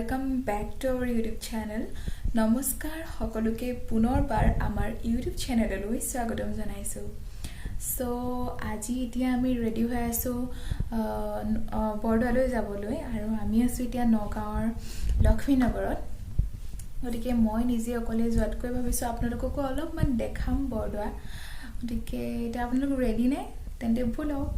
welcome back to our YouTube channel. নমস্কাৰ সকলোকে পুনৰবাৰ আমাৰ YouTube চেনেললৈ স্বাগতম জনাইছো। সো আজি এতিয়া আমি ৰেডি হৈ আছো বৰদোৱালৈ যাবলৈ আৰু আমি আছো এতিয়া নগাঁৱৰ লক্ষ্মীনগৰত। গতিকে মই নিজে অকলে যোৱাতকৈ ভাবিছো আপোনালোককো অলপমান দেখাম বৰদোৱা। গতিকে এতিয়া আপোনালোক ৰেডি নে? তেন্তে বলক।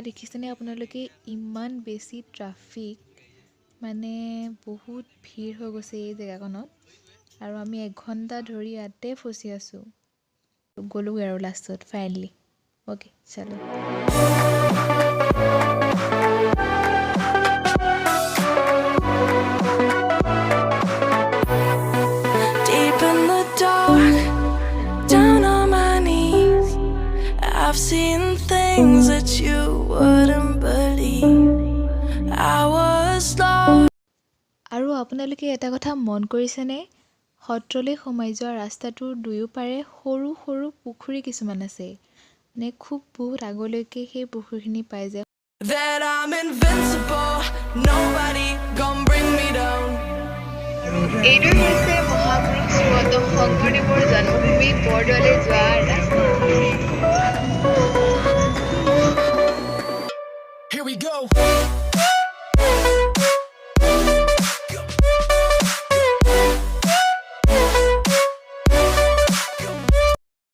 দেখিছেনে আপোনালোকে ইমান বেছি ট্ৰাফিক মানে বহুত ভিৰ হৈ গৈছে এই জেগাখনত আৰু আমি 1 ঘণ্টা ধৰি ইয়াতে ফচি আছো গলো আৰু লাষ্টত ফাইনালি ওকে চলো Deep in the dark down on my knees I've seen things that you wouldn't believe I was lost আৰু আপোনালোকে এটা কথা মন কৰিছেনে হট্ৰলে সোমাই যোৱা ৰাস্তাটোৰ দুয়োপাৰে সৰু সৰু পুখুৰী কিছুমান আছে মানে খুব বহুত আগলৈকে সেই পুখুৰীখিনি পাই যায় That I'm invincible nobody gonna bring me down এইটো হৈছে মহাপুৰুষ শ্ৰীমন্ত শংকৰদেৱৰ জন্মভূমি বৰদোৱালৈ যোৱা ৰাস্তা Here we go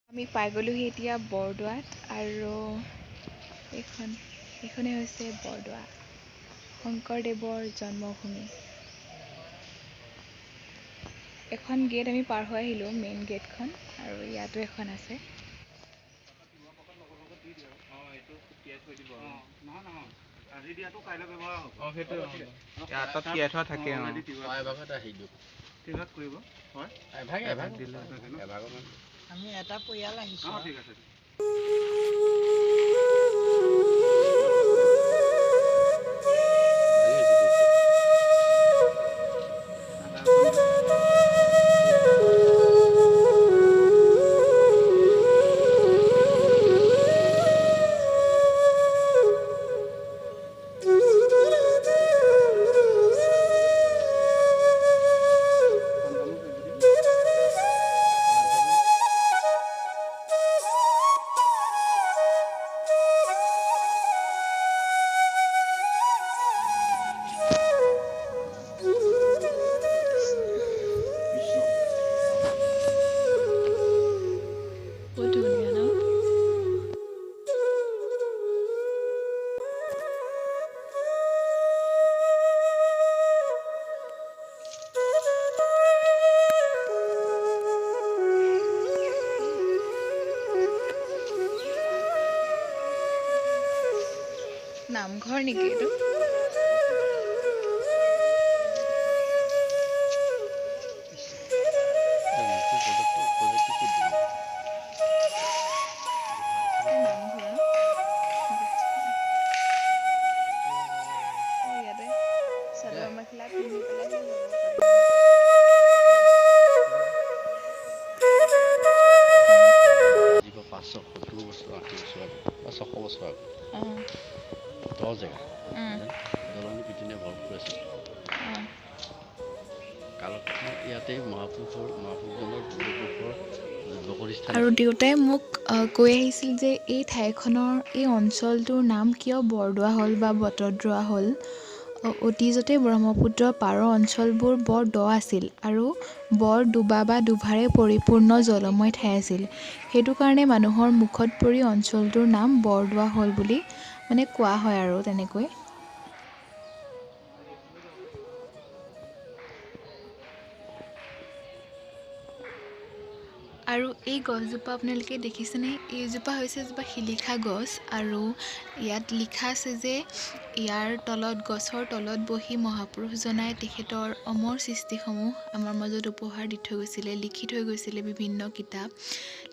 আমি পাই গলোহি এতিয়া বৰদোৱাত আৰু এইখনে হৈছে বৰদোৱা শংকৰদেৱৰ জন্মভূমি এখন গেট আমি পাৰ হৈ আহিলো মেইন গেটখন আৰু ইয়াতো এখন আছে আজি দিয়াটো কাইলৈ ব্যৱহাৰ হ'ব সেইটো ইয়াত তিয়াই থোৱা থাকে এভাগত আহিলো কিবা কৰিব হয় এভাগ দিলে এভাগ আমি এটা পৰিয়াল আহিছো ঠিক আছে নামঘৰ নেকি এইটো আৰু দেউতাই মোক কৈ আহিছিল যে এই ঠাইখনৰ এই অঞ্চলটোৰ নাম কিয় বৰদোৱা হ'ল বা বটদ্ৰৱা হ'ল অতীজতে ব্ৰহ্মপুত্ৰ পাৰৰ অঞ্চলবোৰ বৰ দ আছিল আৰু বৰ ডুবা বা ডুবাৰে পৰিপূৰ্ণ জলময় ঠাই আছিল সেইটো কাৰণে মানুহৰ মুখত পৰি অঞ্চলটোৰ নাম বৰদোৱা হ'ল বুলি মানে কোৱা হয় আৰু তেনেকৈ আৰু এই গছজোপা আপোনালোকে দেখিছেনে এইজোপা হৈছে এজোপা শিলিখা গছ আৰু ইয়াত লিখা আছে যে ইয়াৰ তলত গছৰ তলত বহি মহাপুৰুষজনাই তেখেতৰ অমৰ সৃষ্টিসমূহ আমাৰ মাজত উপহাৰ দি থৈ গৈছিলে লিখি থৈ গৈছিলে বিভিন্ন কিতাপ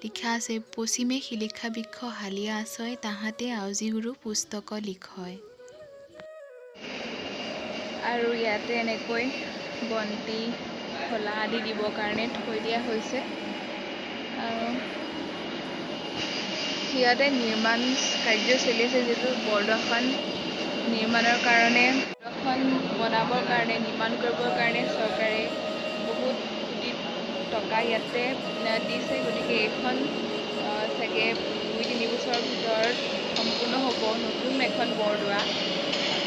লিখা আছে পশ্চিমে শিলিখা বৃক্ষ হালিয়া আছয় তাহাতে আউজি গুৰু পুস্তক লিখয় আৰু ইয়াতে এনেকৈ বন্তি খোলা আদি দিবৰ কাৰণে থৈ দিয়া হৈছে আৰু ইয়াতে নিৰ্মাণ কাৰ্য চলি আছে যিটো বৰদোৱাখন নিৰ্মাণৰ কাৰণে বনাবৰ কাৰণে নিৰ্মাণ কৰিবৰ কাৰণে চৰকাৰে বহুত কোটি টকা ইয়াতে দিছে গতিকে এইখন চাগে 2-3 বছৰৰ ভিতৰত সম্পূৰ্ণ হ'ব নতুন এখন বৰদোৱা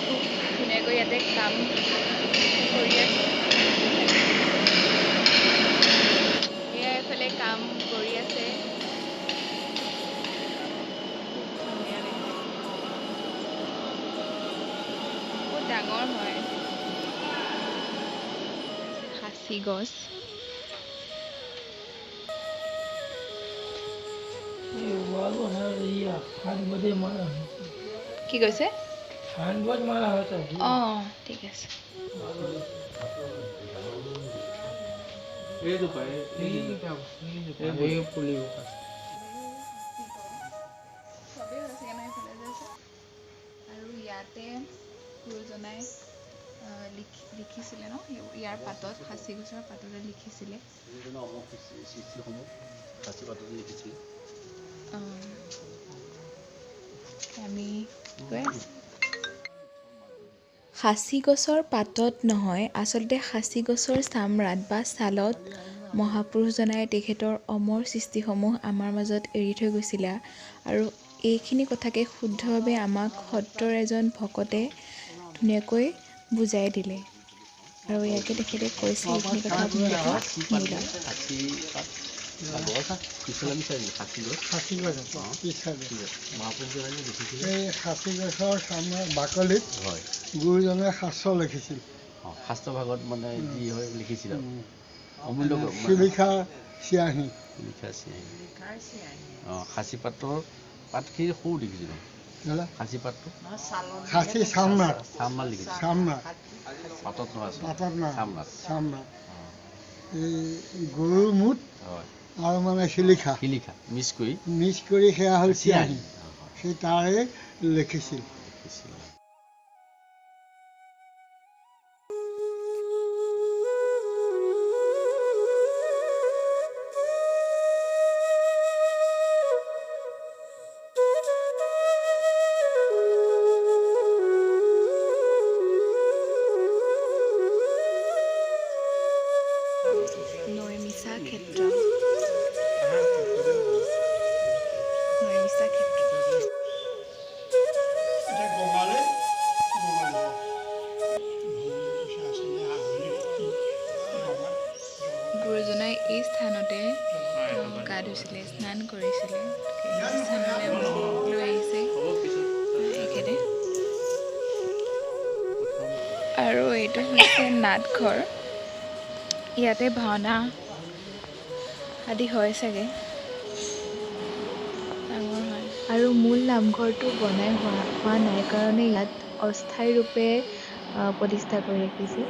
খুব ধুনীয়াকৈ ইয়াতে কাম কৰি আছে এয়া এইফালে কাম কৰি আছে বহুত ডাঙৰ হয় সাঁচি গছ কি কৈছে অঁ ঠিক আছে আৰু ইয়াতে গুৰুজনাই লিখিছিলে ন ইয়াৰ পাতত সাঁচি গছৰ পাততে লিখিছিলে আমি সাঁচি গছৰ পাতত নহয় আচলতে সাঁচি গছৰ চামৰাত বা ছালত মহাপুৰুষজনাই তেখেতৰ অমৰ সৃষ্টিসমূহ আমাৰ মাজত এৰি থৈ গৈছিলে আৰু এইখিনি কথাকে শুদ্ধভাৱে আমাক সত্ৰৰ এজন ভকতে ধুনীয়াকৈ বুজাই দিলে আৰু ইয়াকে তেখেতে কৈছে এইখিনি কথা আপোনালোকে মিলাওক সাঁচি গছৰ বাকলিত গুৰুজনে শাস্ত্ৰ লিখিছিল শাস্ত্ৰ ভাগত মানে যি হয় লিখিছিল অমূল্য শিলিখা চিয়াহী সাঁচি পাতৰ পাতখিনি সৰু দেখিছিল সাঁচি পাতটো সাঁচি চামৰাত লিখিছিল পাতত নহয় চামৰাত এই গৰুৰ মুঠ হয় আৰু মানে শিলিখা মিক্স কৰি সেয়া হ'ল চিয়াহী সেই তাৰে লিখিছিল নৈমিষা ক্ষেত্ৰ গুৰুজনাই এই স্থানতে গা ধুইছিলে স্নান কৰিছিলে এই স্থানলৈ লৈ আহিছে এখেতে আৰু এইটো হৈছে নাটঘৰ ইয়াতে ভাওনা আদি হয় চাগে ডাঙৰ হয় আৰু মূল নামঘৰটো বনাই হোৱা নাই কাৰণে ইয়াত অস্থায়ী ৰূপে প্ৰতিষ্ঠা কৰি ৰাখিছে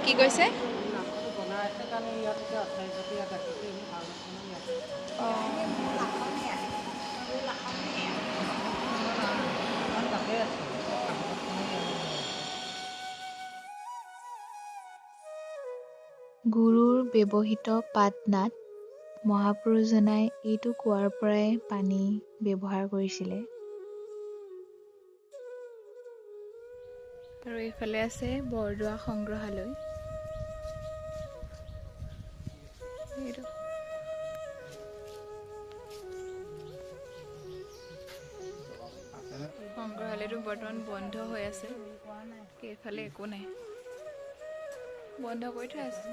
কি কৈছে গুৰুৰ ব্যৱহৃত পাটনাত মহাপুৰুষজনাই এইটো কুঁৱাৰ পৰাই পানী ব্যৱহাৰ কৰিছিলে আৰু এইফালে আছে বৰদোৱা সংগ্ৰহালয় সংগ্ৰহালয়টো বৰ্তমান বন্ধ হৈ আছে এইফালে একো নাই বন্ধ কৰি থৈ আছে